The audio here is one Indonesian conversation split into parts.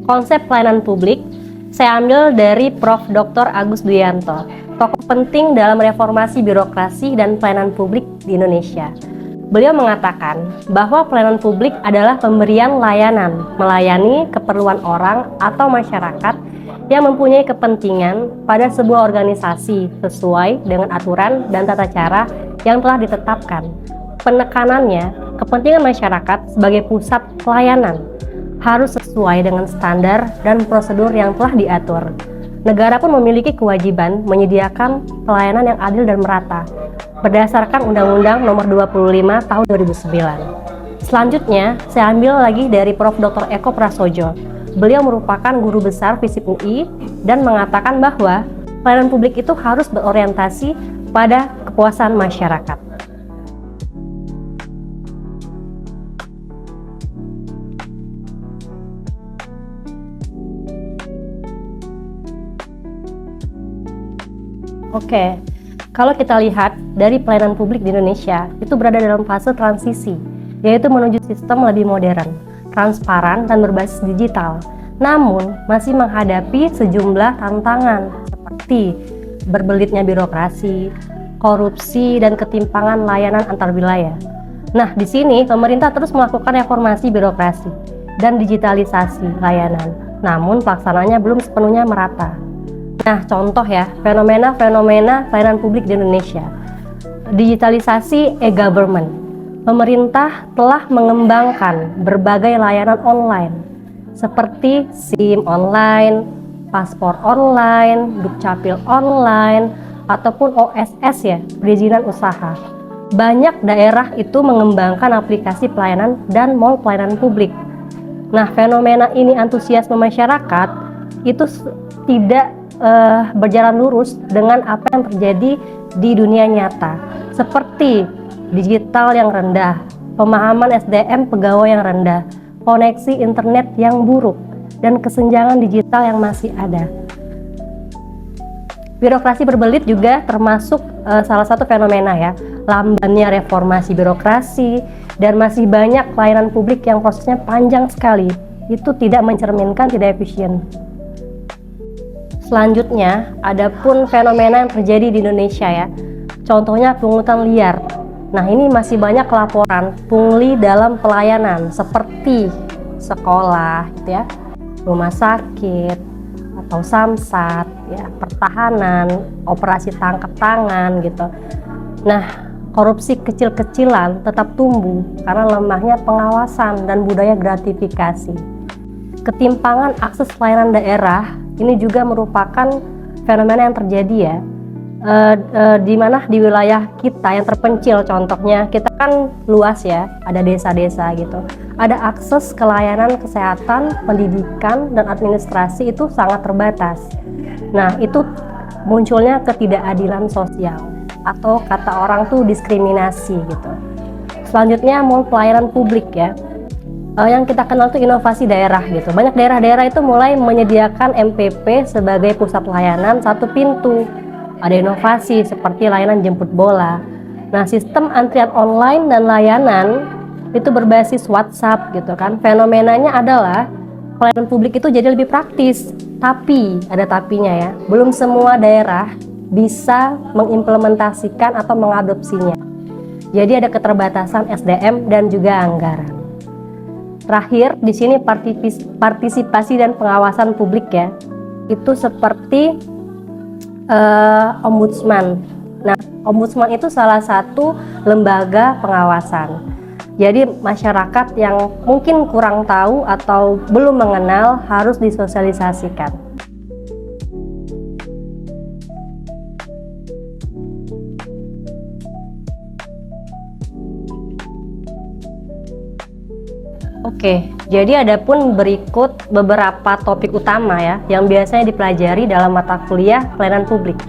Konsep pelayanan publik saya ambil dari Prof. Dr. Agus Duyanto, tokoh penting dalam reformasi birokrasi dan pelayanan publik di Indonesia. Beliau mengatakan bahwa pelayanan publik adalah pemberian layanan, melayani keperluan orang atau masyarakat yang mempunyai kepentingan pada sebuah organisasi sesuai dengan aturan dan tata cara yang telah ditetapkan. Penekanannya, kepentingan masyarakat sebagai pusat pelayanan harus sesuai dengan standar dan prosedur yang telah diatur. Negara pun memiliki kewajiban menyediakan pelayanan yang adil dan merata berdasarkan Undang-Undang Nomor 25 Tahun 2009. Selanjutnya, saya ambil lagi dari Prof. Dr. Eko Prasojo. Beliau merupakan guru besar FISIP UI dan mengatakan bahwa pelayanan publik itu harus berorientasi pada kepuasan masyarakat. Oke, kalau kita lihat dari pelayanan publik di Indonesia, itu berada dalam fase transisi, yaitu menuju sistem lebih modern, transparan, dan berbasis digital. Namun, masih menghadapi sejumlah tantangan seperti berbelitnya birokrasi, korupsi, dan ketimpangan layanan antar wilayah. Nah, di sini pemerintah terus melakukan reformasi birokrasi dan digitalisasi layanan, namun pelaksanaannya belum sepenuhnya merata. Nah, contoh ya, fenomena-fenomena pelayanan publik di Indonesia. Digitalisasi e-government. Pemerintah telah mengembangkan berbagai layanan online seperti SIM online, paspor online, Dukcapil online, ataupun OSS ya, perizinan usaha. Banyak daerah itu mengembangkan aplikasi pelayanan dan mall pelayanan publik. Nah, fenomena ini antusiasme masyarakat itu tidak berjalan lurus dengan apa yang terjadi di dunia nyata, seperti digital yang rendah, pemahaman SDM pegawai yang rendah, koneksi internet yang buruk, dan kesenjangan digital yang masih ada. Birokrasi berbelit juga termasuk salah satu fenomena ya, lambannya reformasi birokrasi, dan masih banyak pelayanan publik yang prosesnya panjang sekali, itu tidak mencerminkan tidak efisien. Selanjutnya, ada pun fenomena yang terjadi di Indonesia ya. Contohnya pungutan liar. Nah, ini masih banyak laporan pungli dalam pelayanan seperti sekolah gitu ya, rumah sakit atau samsat ya, pertahanan, operasi tangkap tangan gitu. Nah, korupsi kecil-kecilan tetap tumbuh karena lemahnya pengawasan dan budaya gratifikasi. Ketimpangan akses pelayanan daerah ini juga merupakan fenomena yang terjadi ya, di mana di wilayah kita yang terpencil, contohnya kita kan luas ya, ada desa-desa gitu, ada akses ke layanan kesehatan, pendidikan, dan administrasi itu sangat terbatas. Nah, itu munculnya ketidakadilan sosial atau kata orang tuh diskriminasi gitu. Selanjutnya mall pelayanan publik ya, yang kita kenal tuh inovasi daerah gitu. Banyak daerah-daerah itu mulai menyediakan MPP sebagai pusat layanan satu pintu. Ada inovasi seperti layanan jemput bola. Nah, sistem antrian online dan layanan itu berbasis WhatsApp gitu kan. Fenomenanya adalah pelayanan publik itu jadi lebih praktis. Tapi, ada tapinya ya, belum semua daerah bisa mengimplementasikan atau mengadopsinya. Jadi ada keterbatasan SDM dan juga anggaran. Terakhir, di sini partisipasi dan pengawasan publik ya, itu seperti ombudsman. Nah, ombudsman itu salah satu lembaga pengawasan. Jadi masyarakat yang mungkin kurang tahu atau belum mengenal harus disosialisasikan. Oke, jadi ada pun berikut beberapa topik utama ya yang biasanya dipelajari dalam mata kuliah pelayanan publik.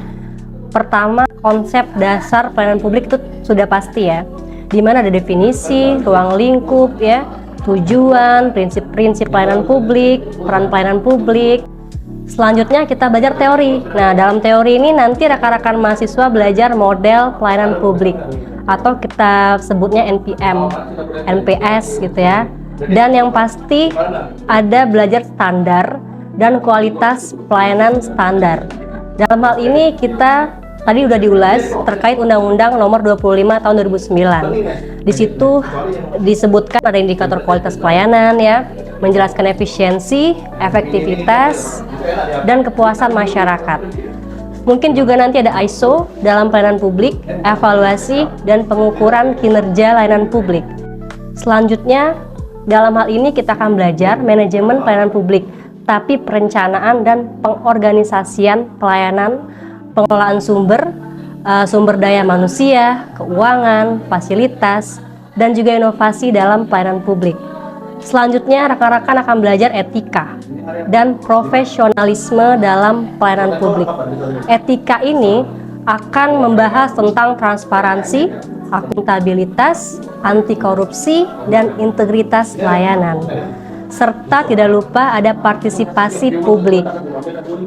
Pertama, konsep dasar pelayanan publik itu sudah pasti ya, di mana ada definisi, ruang lingkup ya, tujuan, prinsip-prinsip pelayanan publik, peran pelayanan publik. Selanjutnya kita belajar teori. Nah, dalam teori ini nanti rekan-rekan mahasiswa belajar model pelayanan publik atau kita sebutnya NPM, NPS gitu ya. Dan yang pasti ada belajar standar dan kualitas pelayanan standar. Dalam hal ini kita tadi udah diulas terkait Undang-Undang Nomor 25 Tahun 2009. Di situ disebutkan ada indikator kualitas pelayanan ya, menjelaskan efisiensi, efektivitas, dan kepuasan masyarakat. Mungkin juga nanti ada ISO dalam pelayanan publik, evaluasi dan pengukuran kinerja layanan publik. Selanjutnya, dalam hal ini kita akan belajar manajemen pelayanan publik, tapi perencanaan dan pengorganisasian pelayanan, pengelolaan sumber daya manusia, keuangan, fasilitas, dan juga inovasi dalam pelayanan publik. Selanjutnya, rekan-rekan akan belajar etika dan profesionalisme dalam pelayanan publik. Etika ini akan membahas tentang transparansi, akuntabilitas, anti korupsi, dan integritas layanan. Serta tidak lupa ada partisipasi publik.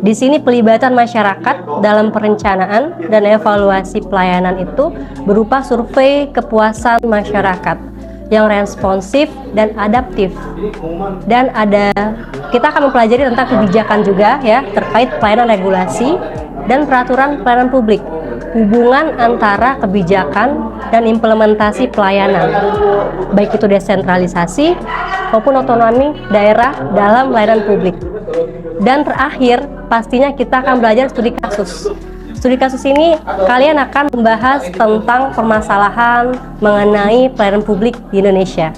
Di sini pelibatan masyarakat dalam perencanaan dan evaluasi pelayanan itu berupa survei kepuasan masyarakat yang responsif dan adaptif. Dan kita akan mempelajari tentang kebijakan juga ya terkait pelayanan regulasi dan peraturan pelayanan publik, hubungan antara kebijakan dan implementasi pelayanan, baik itu desentralisasi maupun otonomi daerah dalam pelayanan publik. Dan terakhir, pastinya kita akan belajar studi kasus. Studi kasus ini kalian akan membahas tentang permasalahan mengenai pelayanan publik di Indonesia.